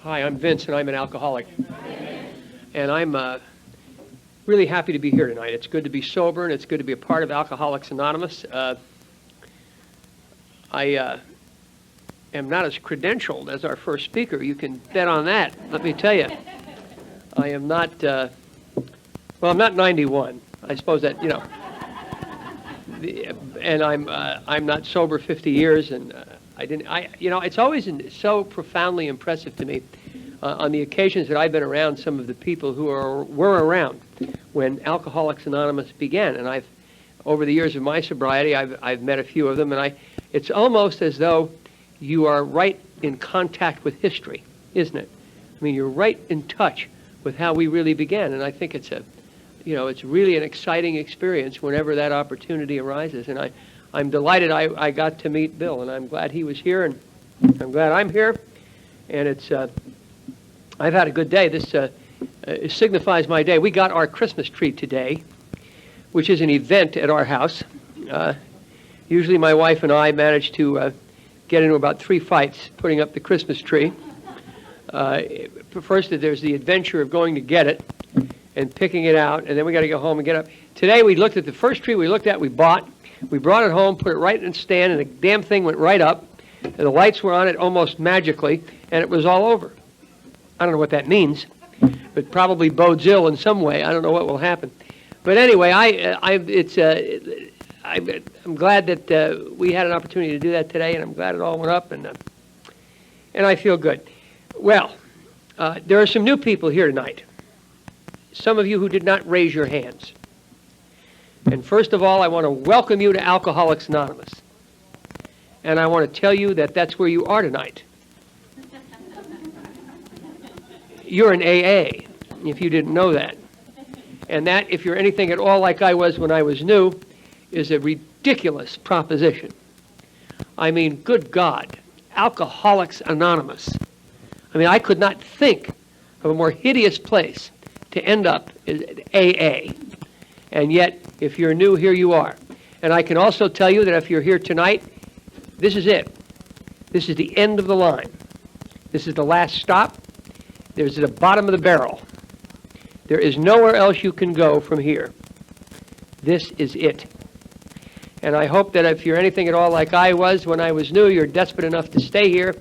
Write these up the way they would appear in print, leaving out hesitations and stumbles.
Hi, I'm Vince, and I'm an alcoholic. And I'm really happy to be here tonight. It's good to be sober, and it's good to be a part of Alcoholics Anonymous. I am not as credentialed as our first speaker. You can bet on that, let me tell you. I am not, well, I'm not 91. I suppose that, you know. And I'm not sober 50 years, and you know, it's always so profoundly impressive to me on the occasions that I've been around some of the people who were around when Alcoholics Anonymous began. And over the years of my sobriety, I've met a few of them, and it's almost as though you are right in contact with history, isn't it? I mean, you're right in touch with how we really began, and I think it's it's really an exciting experience whenever that opportunity arises. And I'm delighted I got to meet Bill, and I'm glad he was here, and I'm glad I'm here. And I've had a good day. This signifies my day. We got our Christmas tree today, which is an event at our house. Usually my wife and I manage to get into about 3 fights putting up the Christmas tree. First, there's the adventure of going to get it and picking it out, and then we got to go home and get up. Today we looked at the first tree we bought. We brought it home, put it right in the stand, and the damn thing went right up. And the lights were on it almost magically, and it was all over. I don't know what that means, but probably bodes ill in some way. I don't know what will happen. But anyway, I'm glad that we had an opportunity to do that today, and I'm glad it all went up, and I feel good. Well, there are some new people here tonight. Some of you who did not raise your hands. And first of all, I want to welcome you to Alcoholics Anonymous. And I want to tell you that that's where you are tonight. You're in AA, if you didn't know that. And that, if you're anything at all like I was when I was new, is a ridiculous proposition. I mean, good God, Alcoholics Anonymous. I mean, I could not think of a more hideous place to end up as AA. And yet, if you're new, here you are. And I can also tell you that if you're here tonight, this is it. This is the end of the line. This is the last stop. There's the bottom of the barrel. There is nowhere else you can go from here. This is it. And I hope that if you're anything at all like I was when I was new, you're desperate enough to stay here.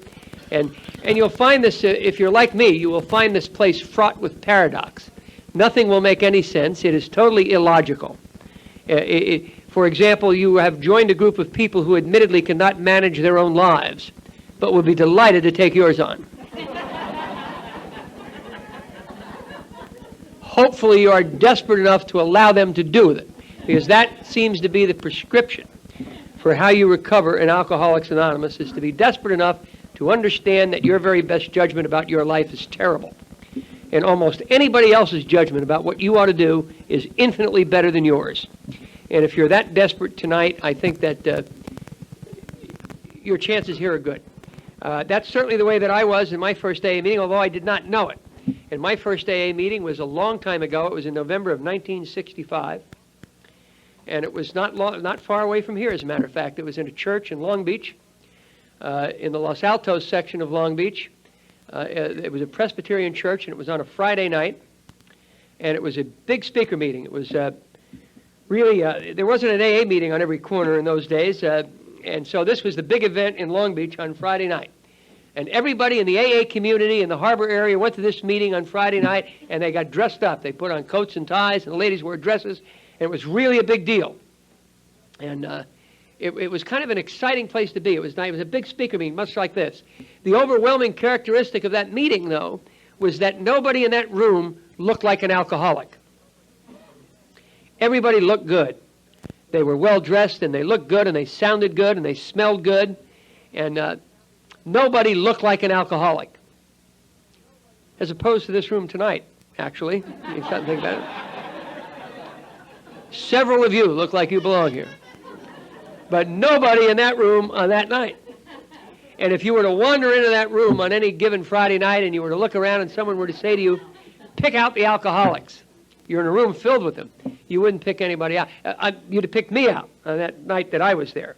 And you'll find this, if you're like me, you will find this place fraught with paradox. Nothing will make any sense. It is totally illogical. For example, you have joined a group of people who admittedly cannot manage their own lives, but will be delighted to take yours on. Hopefully you are desperate enough to allow them to do it, because that seems to be the prescription for how you recover in Alcoholics Anonymous, is to be desperate enough to understand that your very best judgment about your life is terrible. And almost anybody else's judgment about what you ought to do is infinitely better than yours. And if you're that desperate tonight, I think that your chances here are good. That's certainly the way that I was in my first AA meeting, although I did not know it. And my first AA meeting was a long time ago. It was in November of 1965. And it was not far away from here, as a matter of fact. It was in a church in Long Beach, in the Los Altos section of Long Beach. It was a Presbyterian church, and it was on a Friday night, and it was a big speaker meeting. It was really, there wasn't an AA meeting on every corner in those days, and so this was the big event in Long Beach on Friday night. And everybody in the AA community in the harbor area went to this meeting on Friday night, and they got dressed up. They put on coats and ties, and the ladies wore dresses, and it was really a big deal. And it was kind of an exciting place to be. It was a big speaker meeting, much like this. The overwhelming characteristic of that meeting, though, was that nobody in that room looked like an alcoholic. Everybody looked good. They were well dressed, and they looked good, and they sounded good, and they smelled good, and nobody looked like an alcoholic. As opposed to this room tonight, actually. You can't think about it. Several of you look like you belong here. But nobody in that room on that night. And if you were to wander into that room on any given Friday night and you were to look around and someone were to say to you, pick out the alcoholics, you're in a room filled with them, you wouldn't pick anybody out. You'd have picked me out on that night that I was there.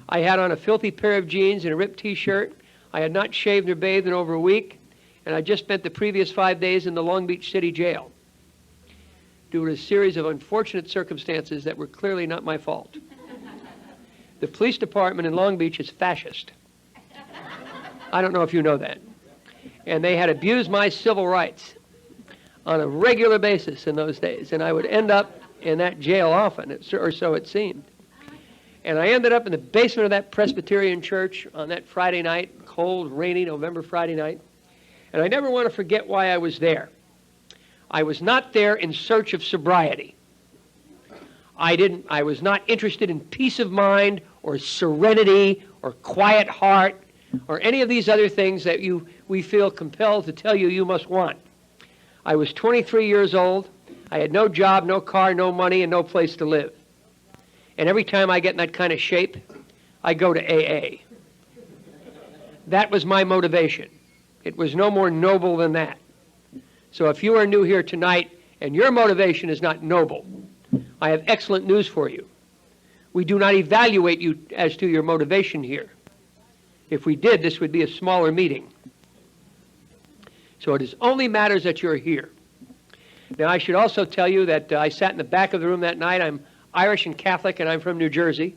I had on a filthy pair of jeans and a ripped T-shirt. I had not shaved or bathed in over a week, and I just spent the previous 5 days in the Long Beach City Jail due to a series of unfortunate circumstances that were clearly not my fault. The police department in Long Beach is fascist. I don't know if you know that. And they had abused my civil rights on a regular basis in those days, and I would end up in that jail often, or so it seemed. And I ended up in the basement of that Presbyterian church on that Friday night, cold, rainy November Friday night. And I never want to forget why I was there. I was not there in search of sobriety. I was not interested in peace of mind or serenity or quiet heart or any of these other things that we feel compelled to tell you you must want. I was 23 years old. I had no job, no car, no money, and no place to live. And every time I get in that kind of shape, I go to AA. That was my motivation. It was no more noble than that. So if you are new here tonight and your motivation is not noble, I have excellent news for you. We do not evaluate you as to your motivation here. If we did, this would be a smaller meeting. So it is only matters that you're here. Now, I should also tell you that I sat in the back of the room that night. I'm Irish and Catholic, and I'm from New Jersey.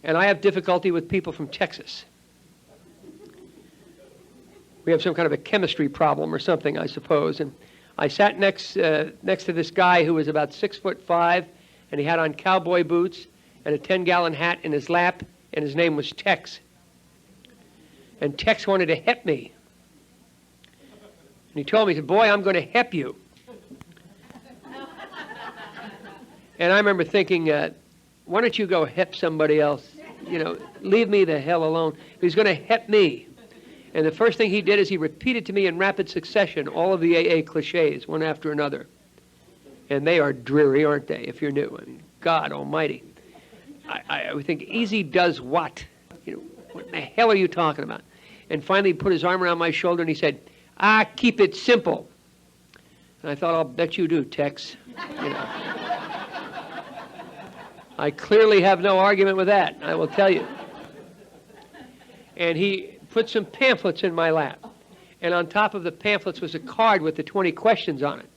And I have difficulty with people from Texas. We have some kind of a chemistry problem or something, I suppose. And I sat next to this guy who was about 6'5", and he had on cowboy boots and a 10-gallon hat in his lap, and his name was Tex. And Tex wanted to hep me. And he told me, he said, "Boy, I'm going to hep you." And I remember thinking, why don't you go hep somebody else? You know, leave me the hell alone. He's going to hep me. And the first thing he did is he repeated to me in rapid succession all of the AA cliches, one after another. And they are dreary, aren't they, if you're new? I mean, God almighty. I would think, easy does what? You know, what the hell are you talking about? And finally he put his arm around my shoulder and he said, keep it simple. And I thought, I'll bet you do, Tex. You know. I clearly have no argument with that, I will tell you. And he put some pamphlets in my lap. And on top of the pamphlets was a card with the 20 questions on it,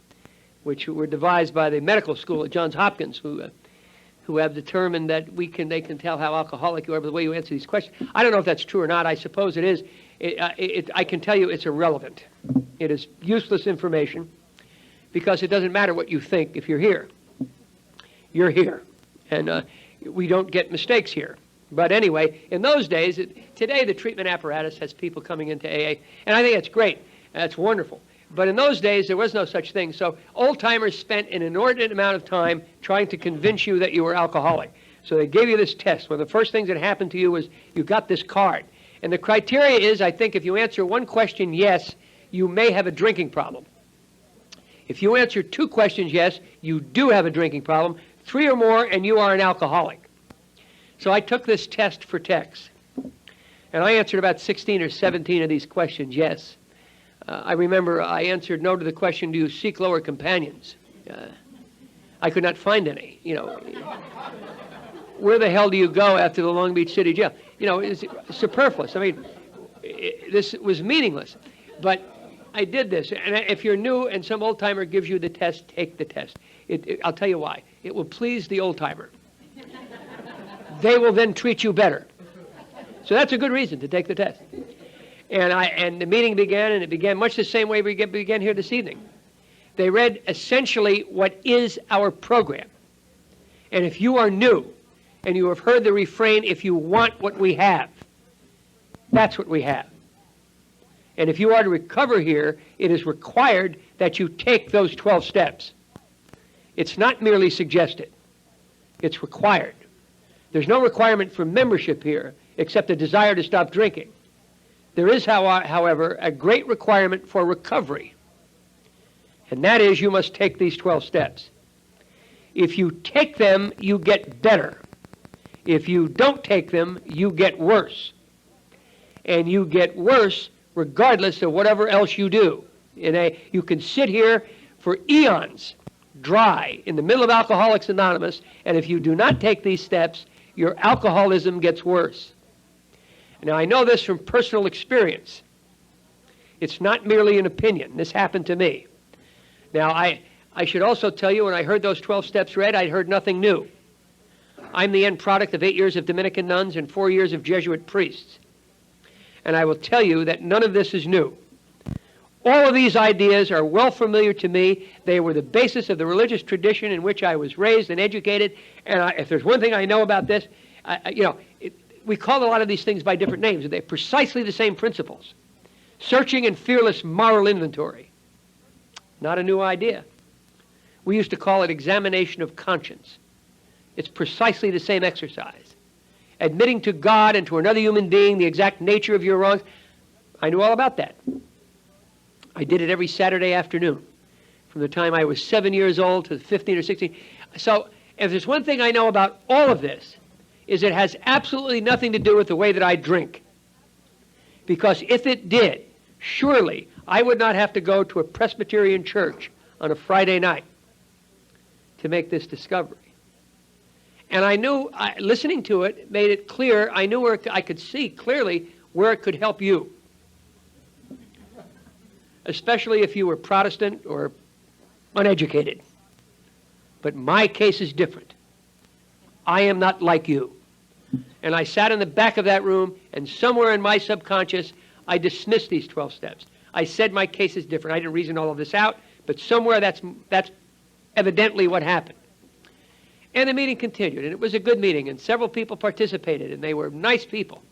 which were devised by the medical school at Johns Hopkins, who have determined that they can tell how alcoholic you are by the way you answer these questions. I don't know if that's true or not. I suppose it is. I can tell you it's irrelevant. It is useless information because it doesn't matter what you think if you're here. You're here. And we don't get mistakes here. But anyway, in those days, today the treatment apparatus has people coming into AA, and I think it's great. That's wonderful. But in those days, there was no such thing. So old-timers spent an inordinate amount of time trying to convince you that you were alcoholic. So they gave you this test. One of the first things that happened to you was you got this card. And the criteria is, I think, if you answer one question yes, you may have a drinking problem. If you answer 2 questions yes, you do have a drinking problem. 3 or more, and you are an alcoholic. So I took this test for Tex, and I answered about 16 or 17 of these questions yes. I remember I answered no to the question, do you seek lower companions? I could not find any. You know, where the hell do you go after the Long Beach City Jail? You know, it's superfluous. I mean, this was meaningless. But I did this, and if you're new and some old-timer gives you the test, take the test. I'll tell you why. It will please the old-timer. They will then treat you better. So that's a good reason to take the test. And the meeting began, and it began much the same way we began here this evening. They read essentially what is our program. And if you are new, and you have heard the refrain, if you want what we have, that's what we have. And if you are to recover here, it is required that you take those 12 steps. It's not merely suggested. It's required. There's no requirement for membership here except a desire to stop drinking. There is, however, a great requirement for recovery. And that is you must take these 12 steps. If you take them, you get better. If you don't take them, you get worse. And you get worse regardless of whatever else you do. You can sit here for eons dry in the middle of Alcoholics Anonymous, and if you do not take these steps, your alcoholism gets worse. Now, I know this from personal experience. It's not merely an opinion. This happened to me. Now, I should also tell you, when I heard those 12 steps read, I heard nothing new. I'm the end product of 8 years of Dominican nuns and 4 years of Jesuit priests. And I will tell you that none of this is new. All of these ideas are well familiar to me. They were the basis of the religious tradition in which I was raised and educated. And if there's one thing I know about this, we call a lot of these things by different names. They're precisely the same principles. Searching and fearless moral inventory. Not a new idea. We used to call it examination of conscience. It's precisely the same exercise. Admitting to God and to another human being the exact nature of your wrongs. I knew all about that. I did it every Saturday afternoon from the time I was 7 years old to 15 or 16. So if there's one thing I know about all of this, is it has absolutely nothing to do with the way that I drink. Because if it did, surely I would not have to go to a Presbyterian church on a Friday night to make this discovery. And I knew, listening to it made it clear, I knew where I could see clearly where it could help you. Especially if you were Protestant or uneducated. But my case is different. I am not like you. And I sat in the back of that room, and somewhere in my subconscious, I dismissed these 12 steps. I said my case is different. I didn't reason all of this out, but somewhere that's evidently what happened. And the meeting continued, and it was a good meeting, and several people participated, and they were nice people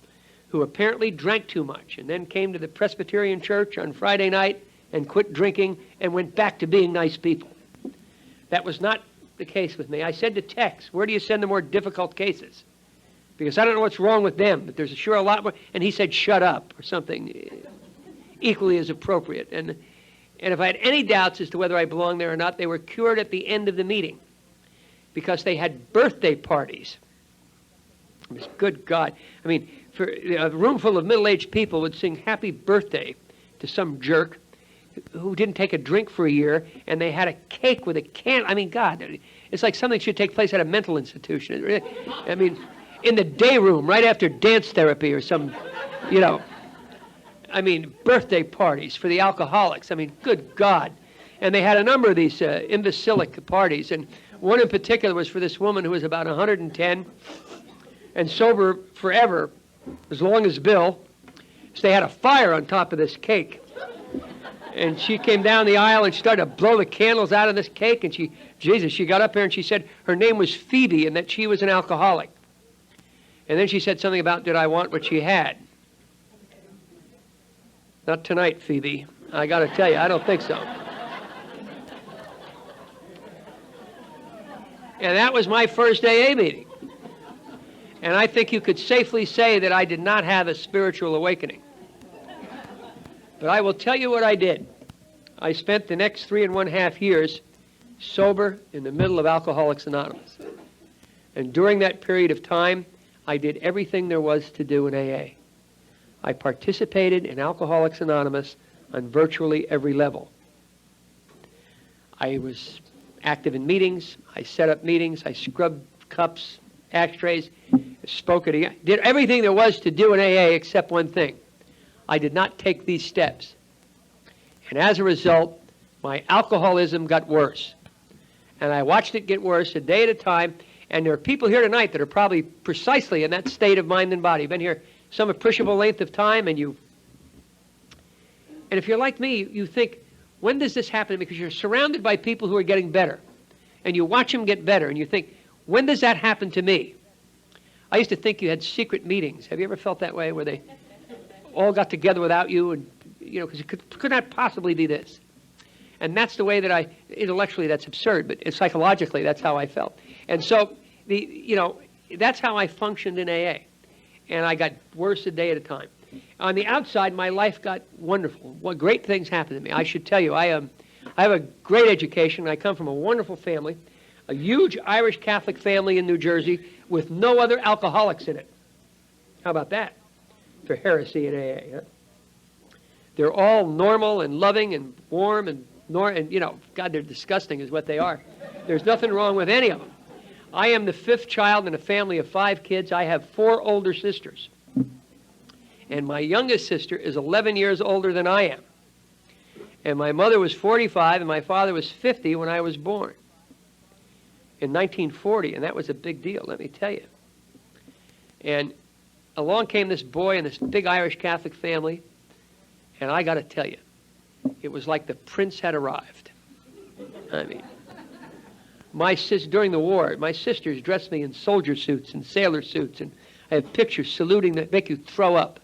who apparently drank too much, and then came to the Presbyterian church on Friday night and quit drinking and went back to being nice people. That was not the case with me. I said to Tex, where do you send the more difficult cases? Because I don't know what's wrong with them, but there's sure a lot more. And he said, shut up, or something equally as appropriate. And if I had any doubts as to whether I belonged there or not, they were cured at the end of the meeting because they had birthday parties. Good God. I mean, for a room full of middle-aged people would sing happy birthday to some jerk who didn't take a drink for a year, and they had a cake with a can. I mean, God, it's like something should take place at a mental institution. I mean, in the day room, right after dance therapy or some, I mean, birthday parties for the alcoholics. I mean, good God. And they had a number of these imbecilic parties, and one in particular was for this woman who was about 110 and sober forever, as long as Bill. So they had a fire on top of this cake. And she came down the aisle and started to blow the candles out of this cake. And she got up there and she said her name was Phoebe and that she was an alcoholic. And then she said something about, did I want what she had? Not tonight, Phoebe. I got to tell you, I don't think so. And that was my first AA meeting. And I think you could safely say that I did not have a spiritual awakening. But I will tell you what I did. I spent the next 3.5 years sober in the middle of Alcoholics Anonymous. And during that period of time, I did everything there was to do in AA. I participated in Alcoholics Anonymous on virtually every level. I was active in meetings. I set up meetings. I scrubbed cups, ashtrays, spoke at, did everything there was to do in AA except one thing. I did not take these steps. And as a result, my alcoholism got worse. And I watched it get worse a day at a time. And there are people here tonight that are probably precisely in that state of mind and body. You've been here some appreciable length of time, and if you're like me, you think, when does this happen? Because you're surrounded by people who are getting better. And you watch them get better, and you think, when does that happen to me? I used to think you had secret meetings. Have you ever felt that way, where they all got together without you, and because it could not possibly be this. And that's the way that intellectually that's absurd, but psychologically that's how I felt. And so, that's how I functioned in AA. And I got worse a day at a time. On the outside, my life got wonderful. What great things happened to me. I should tell you, I have a great education. I come from a wonderful family, a huge Irish Catholic family in New Jersey with no other alcoholics in it. How about that? For heresy in AA. Huh? They're all normal and loving and warm and God, they're disgusting is what they are. There's nothing wrong with any of them. I am the 5th child in a family of 5 kids. I have 4 older sisters. And my youngest sister is 11 years older than I am. And my mother was 45 and my father was 50 when I was born in 1940, and that was a big deal, let me tell you. And along came this boy in this big Irish Catholic family, and I got to tell you, it was like the prince had arrived. I mean, during the war, my sisters dressed me in soldier suits and sailor suits, and I have pictures saluting that make you throw up.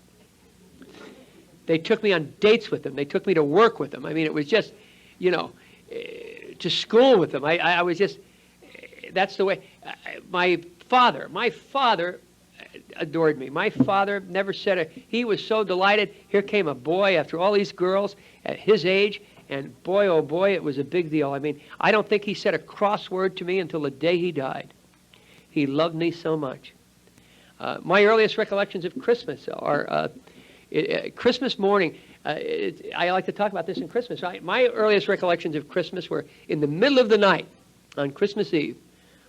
They took me on dates with them. They took me to work with them. I mean, it was just, you know, to school with them. I was just, that's the way. My father adored me. My father never said he was so delighted. Here came a boy after all these girls at his age, and boy, oh boy, it was a big deal. I mean, I don't think he said a cross word to me until the day he died. He loved me so much. My earliest recollections of Christmas are Christmas morning. I like to talk about this in Christmas. My earliest recollections of Christmas were in the middle of the night on Christmas Eve.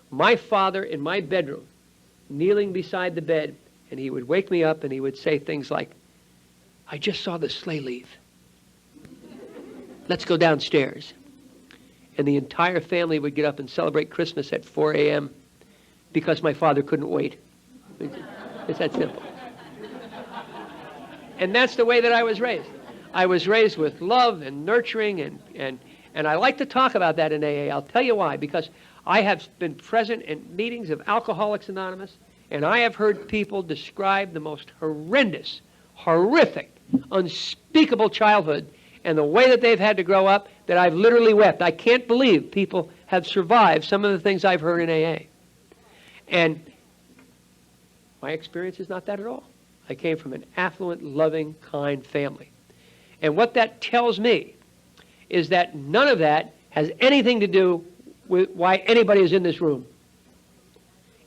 My father in my bedroom, kneeling beside the bed, and he would wake me up and he would say things like, "I just saw the sleigh leave. Let's go downstairs." And the entire family would get up and celebrate Christmas at 4 a.m. because my father couldn't wait. It's that simple. And that's the way that I was raised. I was raised with love and nurturing, and I like to talk about that in AA. I'll tell you why. Because I have been present in meetings of Alcoholics Anonymous, and I have heard people describe the most horrendous, horrific, unspeakable childhood and the way that they've had to grow up that I've literally wept. I can't believe people have survived some of the things I've heard in AA. And my experience is not that at all. I came from an affluent, loving, kind family. And what that tells me is that none of that has anything to do with why anybody is in this room.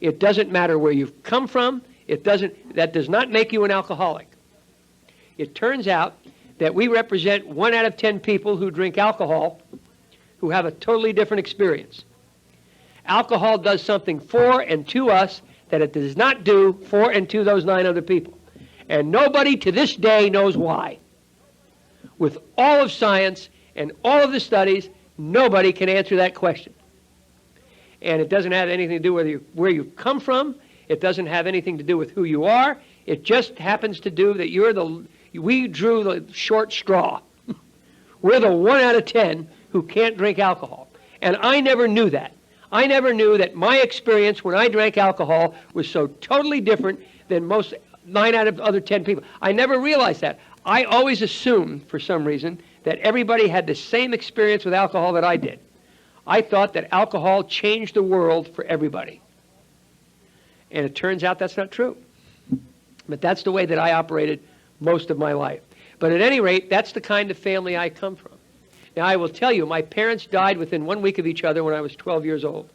It doesn't matter where you've come from. That does not make you an alcoholic. It turns out that we represent 1 out of 10 people who drink alcohol who have a totally different experience. Alcohol does something for and to us that it does not do for and to those 9 other people. And nobody to this day knows why. With all of science and all of the studies, nobody can answer that question. And it doesn't have anything to do with where you come from. It doesn't have anything to do with who you are. It just happens to do that we drew the short straw. We're the 1 out of 10 who can't drink alcohol. And I never knew that. I never knew that my experience when I drank alcohol was so totally different than most 9 out of other 10 people. I never realized that. I always assumed, for some reason, that everybody had the same experience with alcohol that I did. I thought that alcohol changed the world for everybody. And it turns out that's not true. But that's the way that I operated most of my life. But at any rate, that's the kind of family I come from. Now, I will tell you, my parents died within 1 week of each other when I was 12 years old.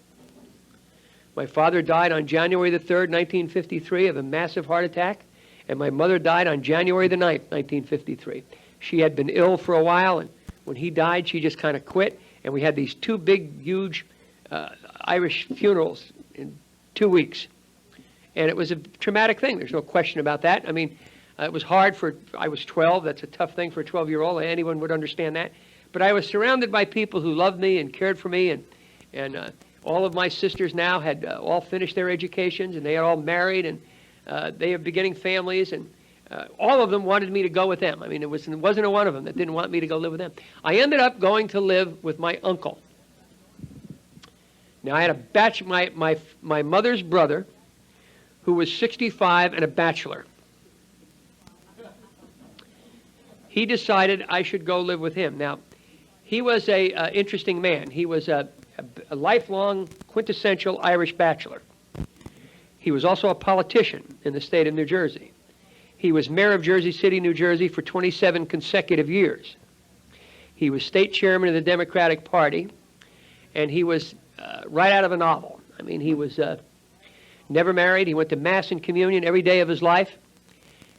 My father died on January the 3rd, 1953, of a massive heart attack, and my mother died on January the 9th, 1953. She had been ill for a while, and when he died, she just kind of quit, and we had these 2 big, huge Irish funerals in 2 weeks. And it was a traumatic thing. There's no question about that. I mean, it was hard I was 12. That's a tough thing for a 12-year-old. Anyone would understand that. But I was surrounded by people who loved me and cared for me, and all of my sisters now had all finished their educations, and they are all married, and they are beginning families, and all of them wanted me to go with them. I mean, it wasn't a one of them that didn't want me to go live with them. I ended up going to live with my uncle. Now, I had my mother's brother, who was 65 and a bachelor. He decided I should go live with him. Now, he was an interesting man. He was a lifelong, quintessential Irish bachelor. He was also a politician in the state of New Jersey. He was mayor of Jersey City, New Jersey for 27 consecutive years. He was state chairman of the Democratic Party, and he was right out of a novel. I mean, he was never married. He went to Mass and Communion every day of his life,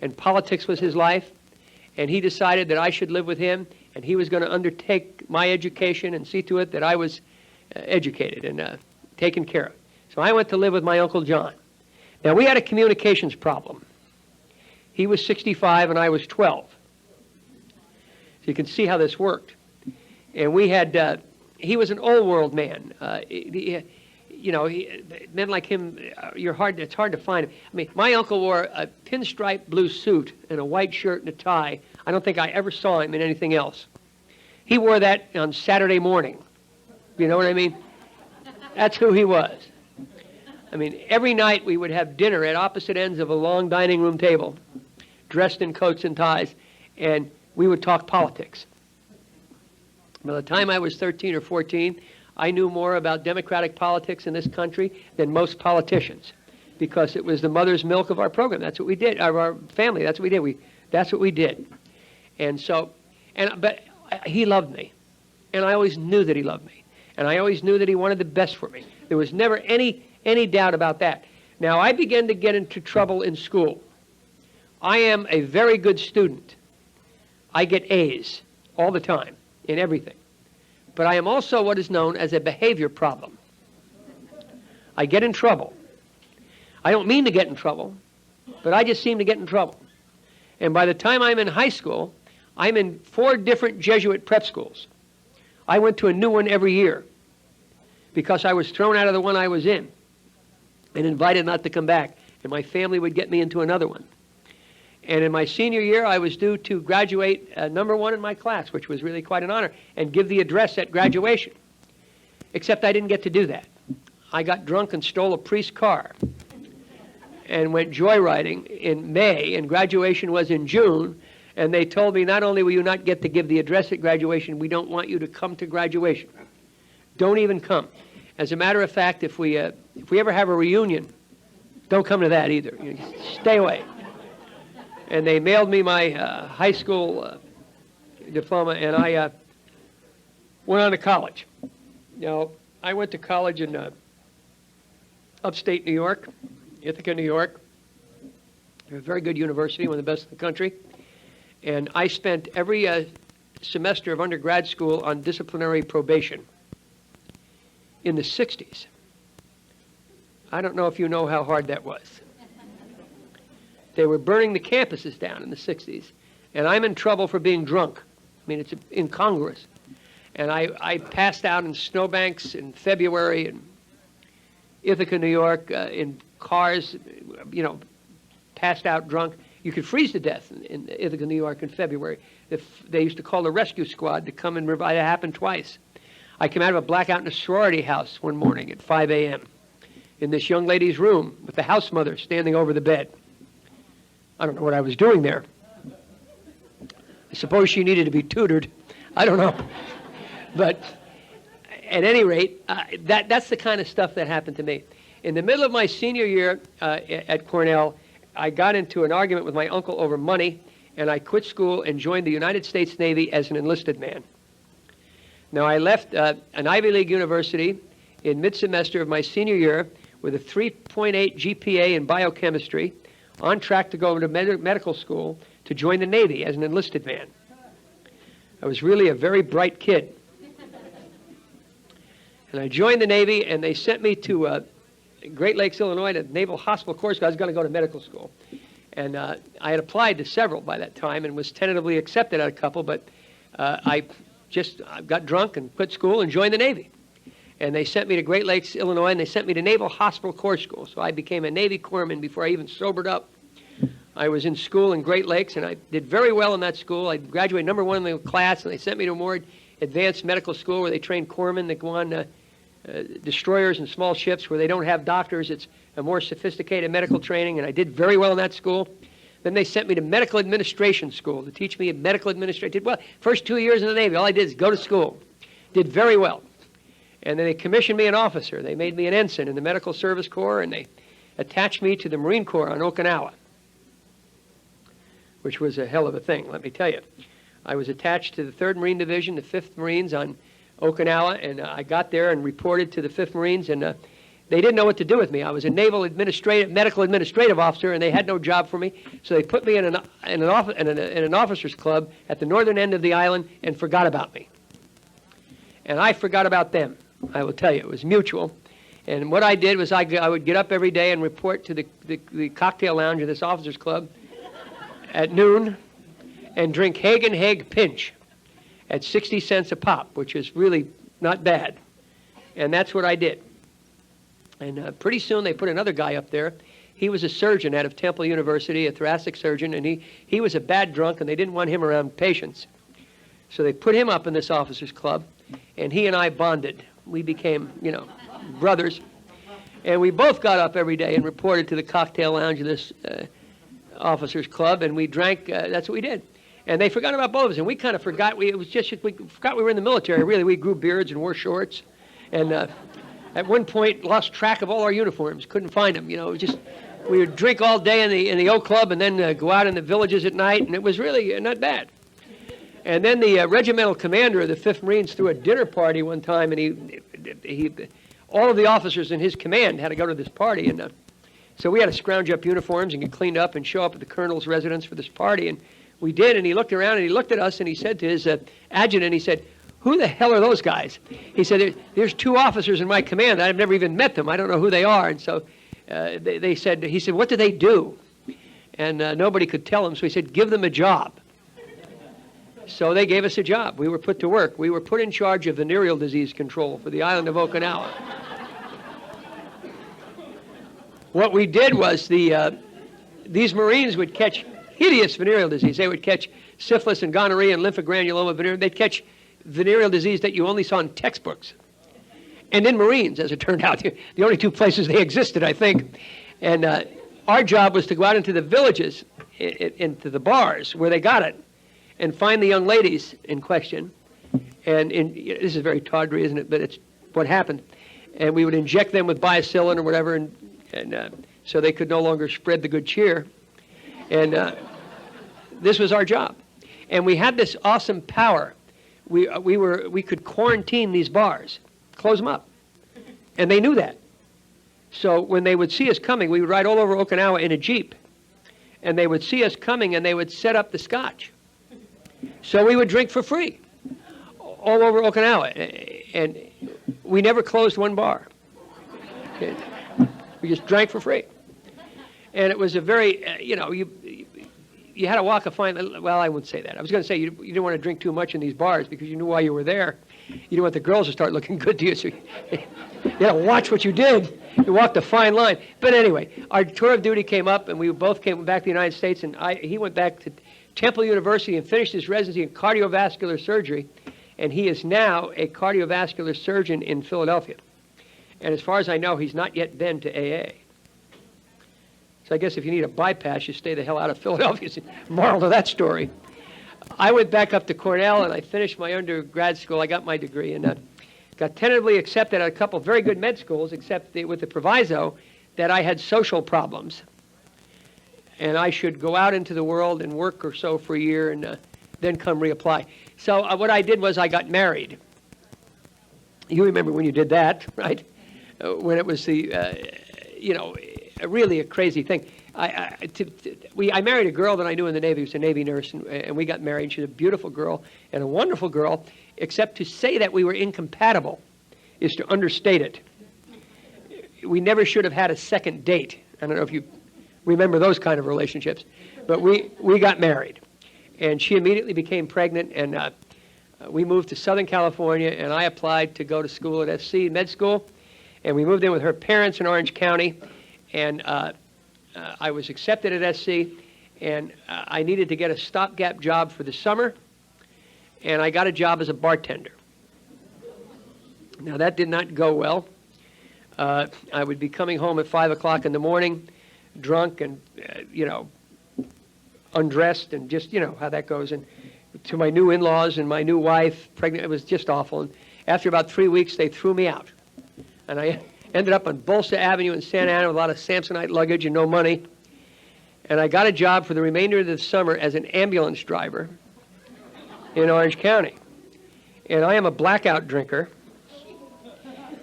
and politics was his life. And he decided that I should live with him, and he was going to undertake my education and see to it that I was educated and taken care of. So I went to live with my Uncle John. Now, we had a communications problem. He was 65 and I was 12. So you can see how this worked. And we had, he was an old world man. Men like him, it's hard to find him. I mean, my uncle wore a pinstripe blue suit and a white shirt and a tie. I don't think I ever saw him in anything else. He wore that on Saturday morning. You know what I mean? That's who he was. I mean, every night we would have dinner at opposite ends of a long dining room table, dressed in coats and ties, and we would talk politics. By the time I was 13 or 14, I knew more about democratic politics in this country than most politicians, because it was the mother's milk of our program. That's what we did, our family. That's what we did. That's what we did. And so, but he loved me, and I always knew that he loved me, and I always knew that he wanted the best for me. There was never any doubt about that. Now, I began to get into trouble in school. I am a very good student. I get A's all the time in everything. But I am also what is known as a behavior problem. I get in trouble. I don't mean to get in trouble, but I just seem to get in trouble. And by the time I'm in high school, I'm in 4 different Jesuit prep schools. I went to a new one every year because I was thrown out of the one I was in and invited not to come back, and my family would get me into another one. And in my senior year, I was due to graduate #1 in my class, which was really quite an honor, and give the address at graduation. Except I didn't get to do that. I got drunk and stole a priest's car and went joyriding in May, and graduation was in June, and they told me, not only will you not get to give the address at graduation, we don't want you to come to graduation. Don't even come. As a matter of fact, if we ever have a reunion, don't come to that either. You stay away. And they mailed me my high school diploma, and I went on to college. Now, I went to college in upstate New York, Ithaca, New York. A very good university, one of the best in the country. And I spent every semester of undergrad school on disciplinary probation in the 60s. I don't know if you know how hard that was. They were burning the campuses down in the 60s, and I'm in trouble for being drunk. I mean, it's incongruous. And I passed out in snowbanks in February in Ithaca, New York, in cars, passed out drunk. You could freeze to death in Ithaca, New York in February. They used to call the rescue squad to come and revive. It happened twice. I came out of a blackout in a sorority house one morning at 5 a.m. in this young lady's room with the house mother standing over the bed. I don't know what I was doing there. I suppose she needed to be tutored. I don't know. But at any rate, that's the kind of stuff that happened to me. In the middle of my senior year at Cornell, I got into an argument with my uncle over money, and I quit school and joined the United States Navy as an enlisted man. Now, I left an Ivy League university in mid-semester of my senior year with a 3.8 GPA in biochemistry, on track to go to medical school to join the Navy as an enlisted man. I was really a very bright kid. And I joined the Navy, and they sent me to Great Lakes, Illinois, to Naval Hospital course, because I was going to go to medical school. And I had applied to several by that time and was tentatively accepted at a couple, but I got drunk and quit school and joined the Navy. And they sent me to Great Lakes, Illinois, and they sent me to Naval Hospital Corps School. So I became a Navy corpsman before I even sobered up. I was in school in Great Lakes, and I did very well in that school. I graduated #1 in the class, and they sent me to a more advanced medical school where they train corpsmen that go on destroyers and small ships where they don't have doctors. It's a more sophisticated medical training, and I did very well in that school. Then they sent me to medical administration school to teach me medical administration. Well, first 2 years in the Navy, all I did is go to school. Did very well. And then they commissioned me an officer. They made me an ensign in the Medical Service Corps, and they attached me to the Marine Corps on Okinawa, which was a hell of a thing, let me tell you. I was attached to the 3rd Marine Division, the 5th Marines on Okinawa, and I got there and reported to the 5th Marines, and they didn't know what to do with me. I was a medical administrative officer, and they had no job for me, so they put me in an officers' club at the northern end of the island and forgot about me. And I forgot about them. I will tell you, it was mutual. And what I did was I would get up every day and report to the cocktail lounge of this officers club at noon and drink Hagen Pinch. at 60 cents a pop, which is really not bad. And that's what I did. And pretty soon they put another guy up there. He was a surgeon out of Temple University, a thoracic surgeon, and he was a bad drunk, and they didn't want him around patients. So they put him up in this officers' club, and he and I bonded. We became, brothers. And we both got up every day and reported to the cocktail lounge of this officers' club, and we drank. That's what we did. And they forgot about both of us, and we kind of forgot. We forgot we were in the military. Really, we grew beards and wore shorts, and at one point lost track of all our uniforms. Couldn't find them. We would drink all day in the O Club, and then go out in the villages at night, and it was really not bad. And then the regimental commander of the 5th Marines threw a dinner party one time, and all of the officers in his command had to go to this party, and so we had to scrounge up uniforms and get cleaned up and show up at the colonel's residence for this party, and we did. And he looked around and he looked at us and he said to his adjutant, he said, "Who the hell are those guys?" He said, "There's 2 officers in my command. I've never even met them. I don't know who they are." And so he said, "What do they do?" And nobody could tell him, so he said, "Give them a job." So they gave us a job. We were put to work. We were put in charge of venereal disease control for the island of Okinawa. What we did was these Marines would catch hideous venereal disease. They would catch syphilis and gonorrhea and lymphogranuloma venereal. They'd catch venereal disease that you only saw in textbooks. And in Marines, as it turned out, the only 2 places they existed, I think. And our job was to go out into the villages, into the bars where they got it, and find the young ladies in question. And this is very tawdry, isn't it? But it's what happened. And we would inject them with biocillin or whatever, and so they could no longer spread the good cheer. And this was our job. And we had this awesome power. We could quarantine these bars, close them up. And they knew that. So when they would see us coming, we would ride all over Okinawa in a Jeep. And they would see us coming and they would set up the scotch. So we would drink for free all over Okinawa. And we never closed one bar. We just drank for free. And it was a very, you had to walk a fine, well, I wouldn't say that. I was going to say you didn't want to drink too much in these bars because you knew why you were there. You didn't want the girls to start looking good to you, so you had to watch what you did. You walked a fine line. But anyway, our tour of duty came up, and we both came back to the United States, and he went back to Temple University and finished his residency in cardiovascular surgery, and he is now a cardiovascular surgeon in Philadelphia. And as far as I know, he's not yet been to AA. So I guess if you need a bypass, you stay the hell out of Philadelphia. Moral to that story. I went back up to Cornell, and I finished my undergrad school. I got my degree, and got tentatively accepted at a couple of very good med schools, except with the proviso that I had social problems. And I should go out into the world and work or so for a year and then come reapply. So what I did was I got married. You remember when you did that, right? When it was the, really a crazy thing. I married a girl that I knew in the Navy, who was a Navy nurse, and we got married. She's a beautiful girl and a wonderful girl, except to say that we were incompatible is to understate it. We never should have had a second date. I don't know if you remember those kind of relationships, but we got married. And she immediately became pregnant, and we moved to Southern California, and I applied to go to school at SC Med School, and we moved in with her parents in Orange County, and I was accepted at SC, and I needed to get a stopgap job for the summer, and I got a job as a bartender. Now, that did not go well. I would be coming home at 5 o'clock in the morning, drunk and, undressed, and just, how that goes. And to my new in-laws and my new wife, pregnant, it was just awful. And after about 3 weeks, they threw me out. And I ended up on Bolsa Avenue in Santa Ana with a lot of Samsonite luggage and no money. And I got a job for the remainder of the summer as an ambulance driver in Orange County. And I am a blackout drinker.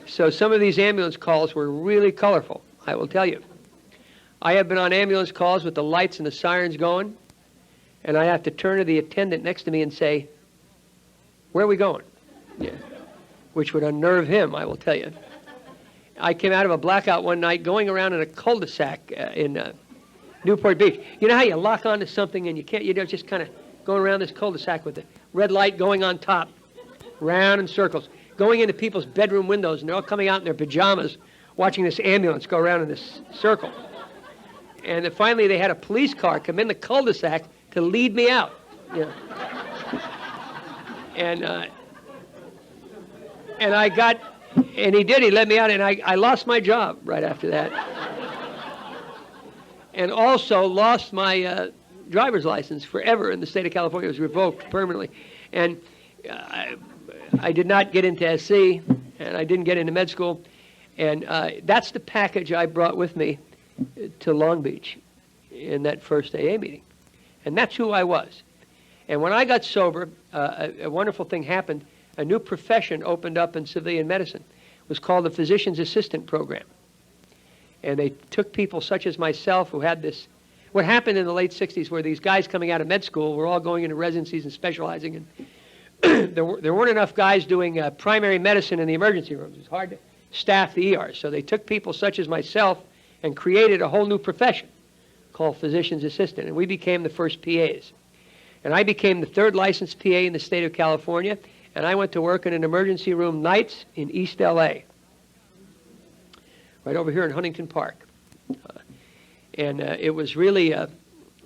So some of these ambulance calls were really colorful, I will tell you. I have been on ambulance calls with the lights and the sirens going, and I have to turn to the attendant next to me and say, "Where are we going?" Yeah. Which would unnerve him, I will tell you. I came out of a blackout one night going around in a cul-de-sac in Newport Beach. You know how you lock onto something and you can't, just kind of going around this cul-de-sac with red light going on top, round in circles, going into people's bedroom windows, and they're all coming out in their pajamas, watching this ambulance go around in this circle. And then finally they had a police car come in the cul-de-sac to lead me out. You know. And I got, and he let me out, and I lost my job right after that. And also lost my driver's license forever in the state of California. It was revoked permanently. And I did not get into SC, and I didn't get into med school. And that's the package I brought with me to Long Beach in that first AA meeting. And that's who I was. And when I got sober, a wonderful thing happened. A new profession opened up in civilian medicine. It was called the Physician's Assistant Program. And they took people such as myself who had this, what happened in the late 60s where these guys coming out of med school were all going into residencies and specializing. And there weren't enough guys doing primary medicine in the emergency rooms. It was hard to staff the ERs. So they took people such as myself and created a whole new profession called Physician's Assistant. And we became the first PAs. And I became the third licensed PA in the state of California. And I went to work in an emergency room nights in East LA. Right over here in Huntington Park. It was really,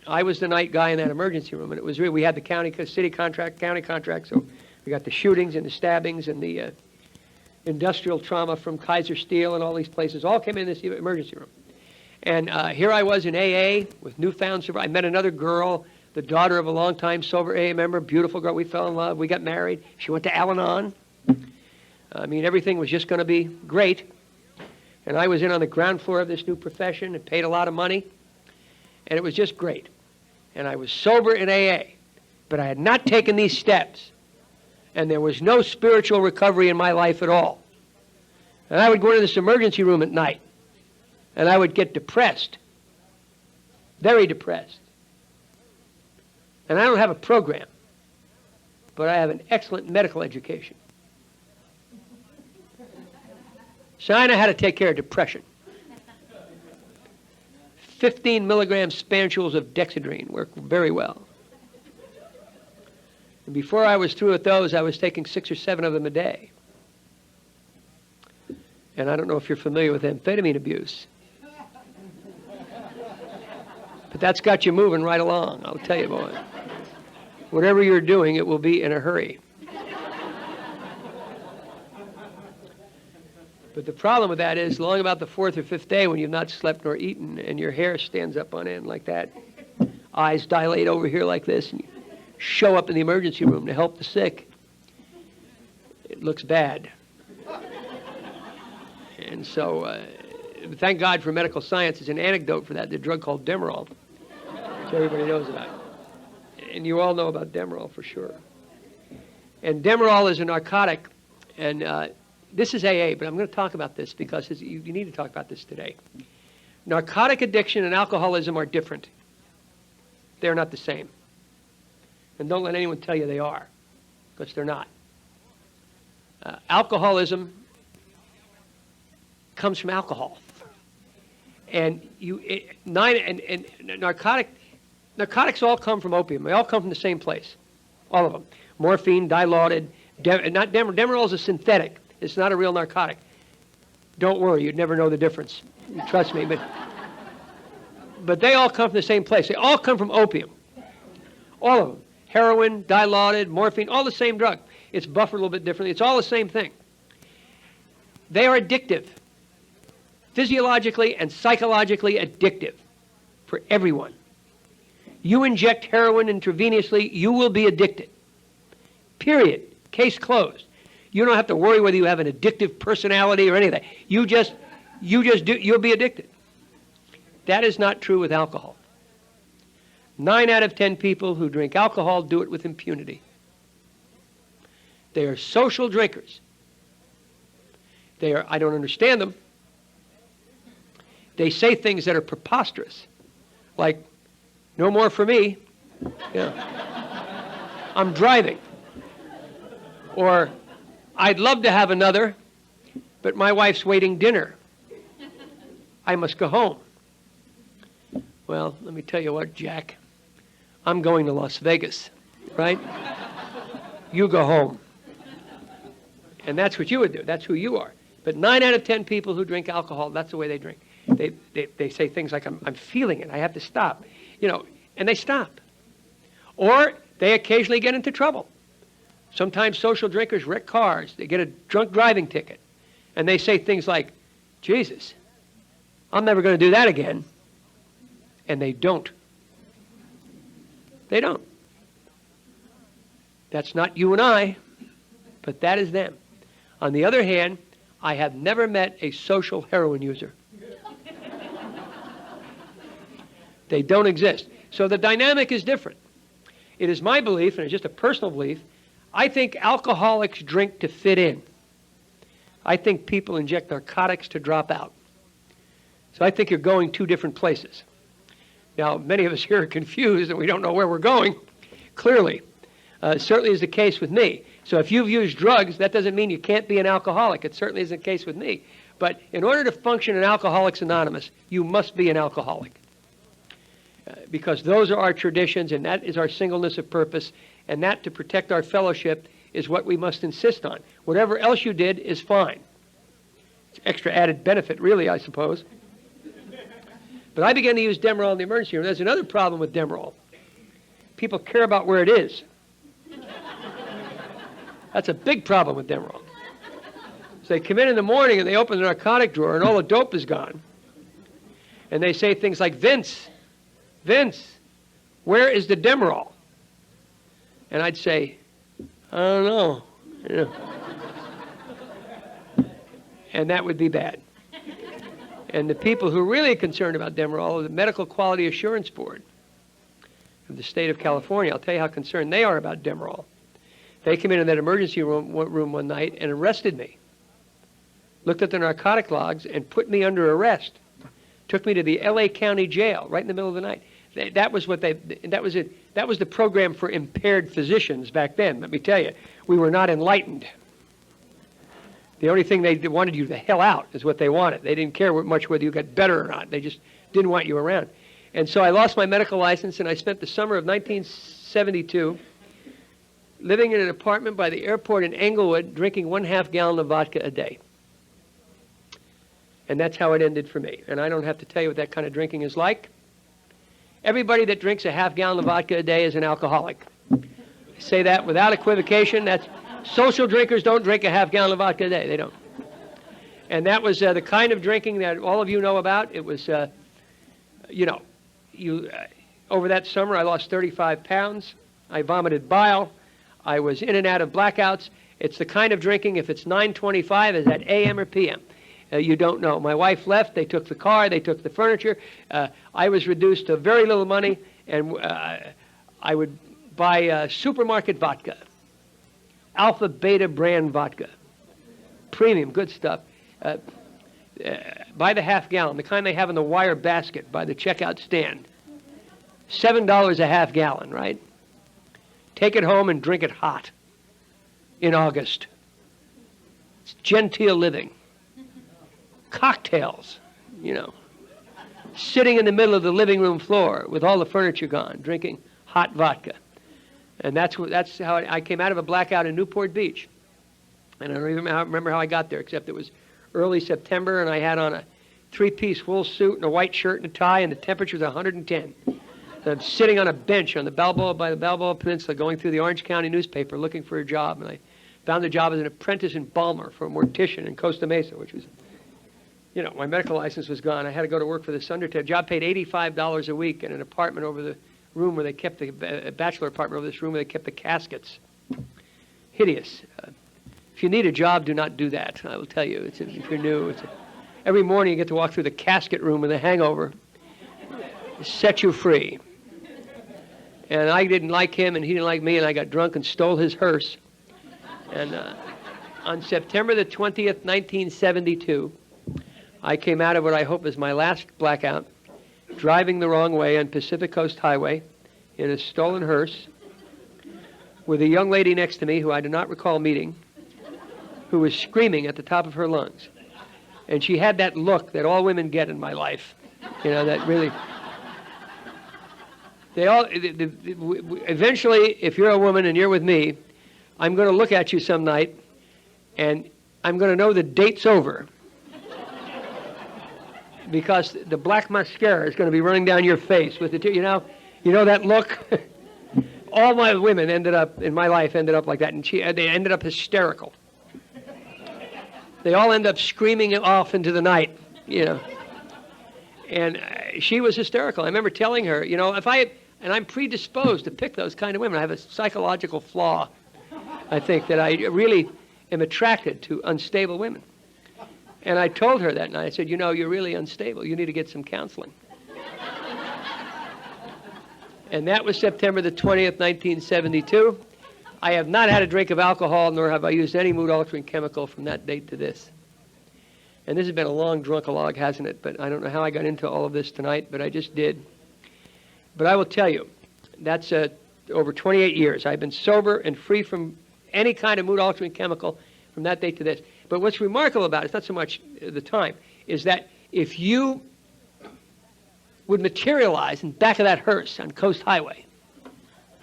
I was the night guy in that emergency room, and it was really, we had the city contract, county contract, so we got the shootings and the stabbings and the industrial trauma from Kaiser Steel and all these places, all came in this emergency room. And here I was in AA with newfound sobriety. I met another girl, the daughter of a longtime sober AA member, beautiful girl. We fell in love. We got married. She went to Al-Anon. I mean, everything was just going to be great. And I was in on the ground floor of this new profession and paid a lot of money. And it was just great. And I was sober in AA. But I had not taken these steps. And there was no spiritual recovery in my life at all. And I would go into this emergency room at night. And I would get depressed. Very depressed. And I don't have a program. But I have an excellent medical education. So I know how to take care of depression. 15 milligram spansules of dexedrine work very well. And before I was through with those, I was taking 6 or 7 of them a day. And I don't know if you're familiar with amphetamine abuse. But that's got you moving right along, I'll tell you, boy. Whatever you're doing, it will be in a hurry. But the problem with that is, long about the 4th or 5th day when you've not slept nor eaten and your hair stands up on end like that, eyes dilate over here like this, and you show up in the emergency room to help the sick, it looks bad. And so, thank God for medical science. There's an anecdote for that, the drug called Demerol, which everybody knows about. And you all know about Demerol for sure. And Demerol is a narcotic, and this is AA, but I'm going to talk about this because you need to talk about this today. Narcotic addiction and alcoholism are different. They're not the same. And don't let anyone tell you they are, because they're not. Alcoholism comes from alcohol. And narcotics all come from opium. They all come from the same place. All of them. Morphine, dilaudid, Demerol is a synthetic. It's not a real narcotic. Don't worry, you'd never know the difference. Trust me. But they all come from the same place. They all come from opium. All of them. Heroin, dilaudid, morphine, all the same drug. It's buffered a little bit differently. It's all the same thing. They are addictive. Physiologically and psychologically addictive for everyone. You inject heroin intravenously, you will be addicted. Period. Case closed. You don't have to worry whether you have an addictive personality or anything. You'll be addicted. That is not true with alcohol. 9 out of 10 people who drink alcohol do it with impunity. They are social drinkers. I don't understand them. They say things that are preposterous, like, no more for me. I'm driving. Or, I'd love to have another, but my wife's waiting dinner. I must go home. Well, let me tell you what, Jack. I'm going to Las Vegas, right? you go home. And that's what you would do. That's who you are. But 9 out of 10 people who drink alcohol, that's the way they drink. They say things like, I'm feeling it, I have to stop. And they stop. Or they occasionally get into trouble. Sometimes social drinkers wreck cars. They get a drunk driving ticket. And they say things like, Jesus, I'm never going to do that again. And they don't. They don't. That's not you and I, but that is them. On the other hand, I have never met a social heroin user. They don't exist. So the dynamic is different. It is my belief, and it's just a personal belief, I think alcoholics drink to fit in. I think people inject narcotics to drop out. So I think you're going 2 different places. Now, many of us here are confused and we don't know where we're going, clearly. Certainly is the case with me. So if you've used drugs, that doesn't mean you can't be an alcoholic. It certainly is the case with me. But in order to function in Alcoholics Anonymous, you must be an alcoholic. Because those are our traditions, and that is our singleness of purpose, and that, to protect our fellowship, is what we must insist on. Whatever else you did is fine. It's extra added benefit, really, I suppose. But I began to use Demerol in the emergency room. There's another problem with Demerol. People care about where it is. That's a big problem with Demerol. So they come in the morning and they open the narcotic drawer and all the dope is gone. And they say things like, Vince, where is the Demerol? And I'd say, I don't know. And that would be bad. And the people who are really concerned about Demerol are the Medical Quality Assurance Board of the state of California. I'll tell you how concerned they are about Demerol. They came in that emergency room one night and arrested me. Looked at the narcotic logs and put me under arrest. Took me to the LA County Jail right in the middle of the night. That was the program for impaired physicians back then. Let me tell you, we were not enlightened. The only thing they wanted you the hell out is what they wanted. They didn't care much whether you got better or not. They just didn't want you around. And so I lost my medical license, and I spent the summer of 1972 living in an apartment by the airport in Englewood, drinking 1/2 gallon of vodka a day. And that's how it ended for me. And I don't have to tell you what that kind of drinking is like. Everybody that drinks a 1/2 gallon of vodka a day is an alcoholic. I say that without equivocation. Social drinkers don't drink a 1/2 gallon of vodka a day. They don't. And that was the kind of drinking that all of you know about. It was, over that summer I lost 35 pounds. I vomited bile. I was in and out of blackouts. It's the kind of drinking, if it's 9:25, is that AM or PM? You don't know. My wife left. They took the car. They took the furniture. I was reduced to very little money, and I would buy supermarket vodka, Alpha Beta brand vodka, premium, good stuff. Buy the 1/2 gallon, the kind they have in the wire basket by the checkout stand. $7 a 1/2 gallon, right? Take it home and drink it hot in August. It's genteel living. Cocktails, sitting in the middle of the living room floor with all the furniture gone, drinking hot vodka. And that's how I came out of a blackout in Newport Beach. And I don't even remember how I got there, except it was early September, and I had on a 3-piece wool suit and a white shirt and a tie, and the temperature was 110. And I'm sitting on a bench on the by the Balboa Peninsula, going through the Orange County newspaper looking for a job, and I found a job as an apprentice embalmer for a mortician in Costa Mesa, which was, my medical license was gone. I had to go to work for this undertaker. Job paid $85 a week in an apartment over the room where they kept a bachelor apartment over this room where they kept the caskets. Hideous. If you need a job, do not do that. I will tell you. If you're new, every morning you get to walk through the casket room with a hangover. Set you free. And I didn't like him, and he didn't like me, and I got drunk and stole his hearse. And on September the 20th, 1972, I came out of what I hope is my last blackout, driving the wrong way on Pacific Coast Highway in a stolen hearse with a young lady next to me who I do not recall meeting, who was screaming at the top of her lungs. And she had that look that all women get in my life, that really... Eventually, if you're a woman and you're with me, I'm going to look at you some night, and I'm going to know the date's over. Because the black mascara is going to be running down your face with the you know that look. All my women in my life ended up like that, and they ended up hysterical. They all end up screaming off into the night, And she was hysterical. I remember telling her, and I'm predisposed to pick those kind of women. I have a psychological flaw, I think, that I really am attracted to unstable women. And I told her that night. I said, you're really unstable. You need to get some counseling. And that was September the 20th, 1972. I have not had a drink of alcohol, nor have I used any mood-altering chemical from that date to this. And this has been a long drunkalog, hasn't it? But I don't know how I got into all of this tonight, but I just did. But I will tell you, that's over 28 years. I've been sober and free from any kind of mood-altering chemical from that date to this. But what's remarkable about it, it's not so much the time, is that if you would materialize in back of that hearse on Coast Highway,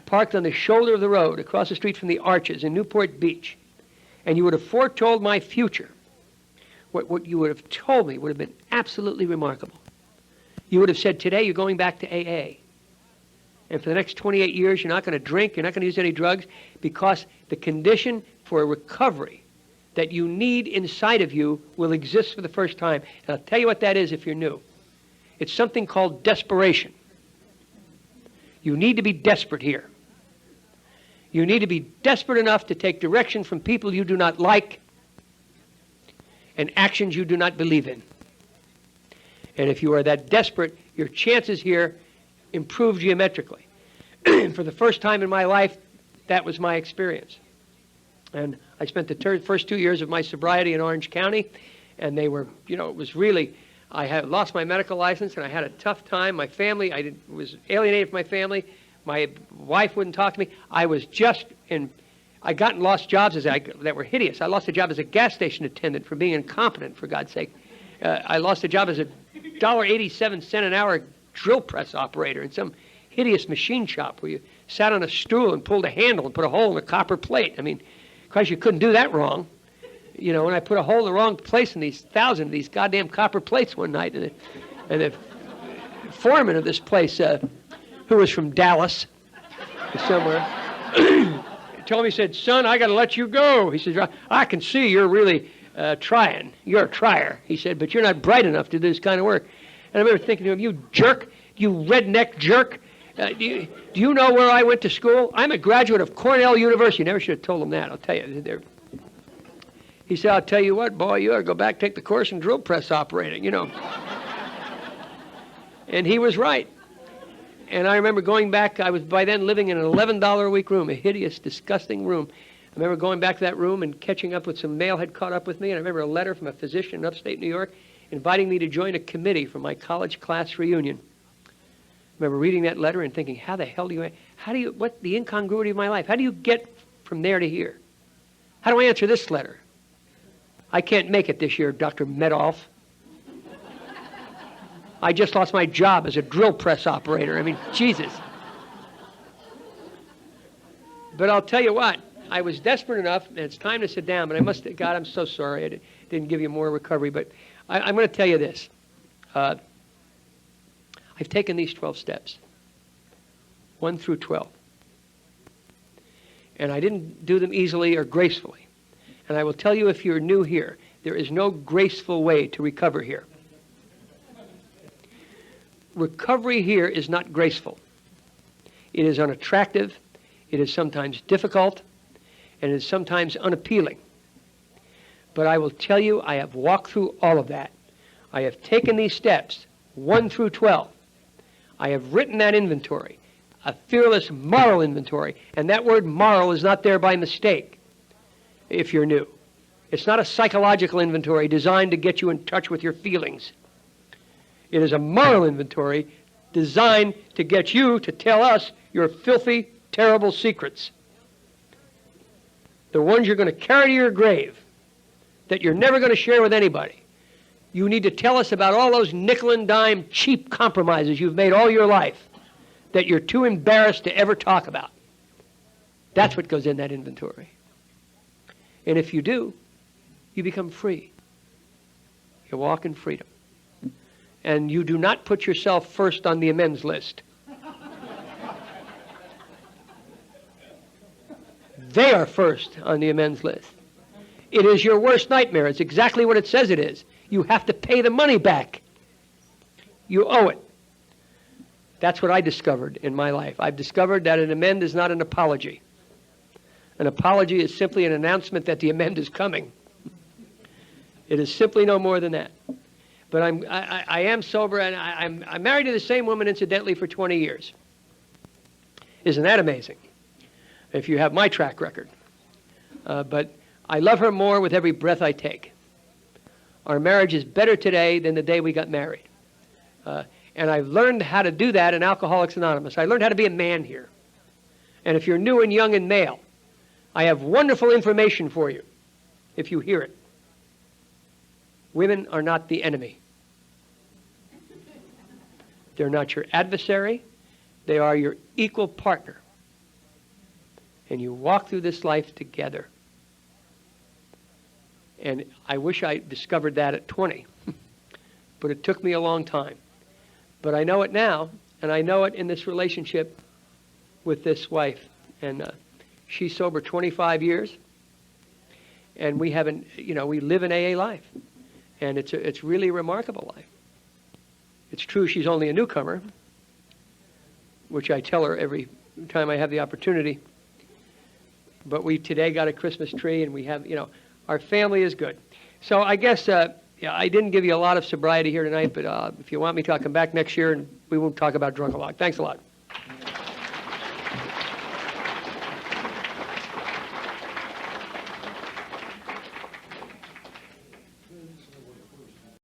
parked on the shoulder of the road across the street from the Arches in Newport Beach, and you would have foretold my future, what you would have told me would have been absolutely remarkable. You would have said, today you're going back to AA. And for the next 28 years, you're not going to drink, you're not going to use any drugs, because the condition for a recovery that you need inside of you will exist for the first time. And I'll tell you what that is if you're new. It's something called desperation. You need to be desperate here. You need to be desperate enough to take direction from people you do not like and actions you do not believe in. And if you are that desperate, your chances here improve geometrically. For the first time in my life, that was my experience. And I spent the first 2 years of my sobriety in Orange County, and they were, it was really, I had lost my medical license, and I had a tough time. My family, was alienated from my family. My wife wouldn't talk to me. I was just I got and lost jobs that were hideous. I lost a job as a gas station attendant for being incompetent, for God's sake. I lost a job as a $1.87 an hour drill press operator in some hideous machine shop where you sat on a stool and pulled a handle and put a hole in a copper plate. I mean, because you couldn't do that wrong. And I put a hole in the wrong place in these 1,000 of these goddamn copper plates one night, and the foreman of this place, who was from Dallas, somewhere, told me, he said, son, I got to let you go. He said, I can see you're really trying. You're a trier. He said, but you're not bright enough to do this kind of work. And I remember thinking to him, you jerk, you redneck jerk. Do you know where I went to school? I'm a graduate of Cornell University. Never should have told him that, I'll tell you. He said, I'll tell you what, boy, you ought to go back, take the course in drill press operating, And he was right. And I remember going back, I was by then living in an $11 a week room, a hideous, disgusting room. I remember going back to that room and catching up with some mail had caught up with me. And I remember a letter from a physician in upstate New York inviting me to join a committee for my college class reunion. I remember reading that letter and thinking, how the hell what's the incongruity of my life? How do you get from there to here? How do I answer this letter? I can't make it this year, Dr. Medoff. I just lost my job as a drill press operator. I mean, Jesus. But I'll tell you what, I was desperate enough, and it's time to sit down, but God, I'm so sorry I didn't give you more recovery, but I'm going to tell you this. I've taken these 12 steps, 1 through 12. And I didn't do them easily or gracefully. And I will tell you, if you're new here, there is no graceful way to recover here. Recovery here is not graceful. It is unattractive, it is sometimes difficult, and it is sometimes unappealing. But I will tell you, I have walked through all of that. I have taken these steps, 1 through 12. I have written that inventory, a fearless moral inventory, and that word moral is not there by mistake, if you're new. It's not a psychological inventory designed to get you in touch with your feelings. It is a moral inventory designed to get you to tell us your filthy, terrible secrets. The ones you're going to carry to your grave, that you're never going to share with anybody. You need to tell us about all those nickel and dime cheap compromises you've made all your life that you're too embarrassed to ever talk about. That's what goes in that inventory. And if you do, you become free. You walk in freedom. And you do not put yourself first on the amends list. They are first on the amends list. It is your worst nightmare. It's exactly what it says it is. You have to pay the money back. You owe it. That's what I discovered in my life. I've discovered that an amend is not an apology. An apology is simply an announcement that the amend is coming. It is simply no more than that. But I am sober, and I'm married to the same woman, incidentally, for 20 years. Isn't that amazing? If you have my track record. But I love her more with every breath I take. Our marriage is better today than the day we got married. And I've learned how to do that in Alcoholics Anonymous. I learned how to be a man here. And if you're new and young and male, I have wonderful information for you, if you hear it. Women are not the enemy. They're not your adversary. They are your equal partner. And you walk through this life together. And I wish I discovered that at 20. But it took me a long time. But I know it now, and I know it in this relationship with this wife. And she's sober 25 years. And we haven't, we live an AA life. And it's really a remarkable life. It's true she's only a newcomer, which I tell her every time I have the opportunity. But we today got a Christmas tree, and we have, our family is good. So I guess, I didn't give you a lot of sobriety here tonight, but if you want me to, I'll come back next year, and we won't talk about drunk-alcoholic. Thanks a lot.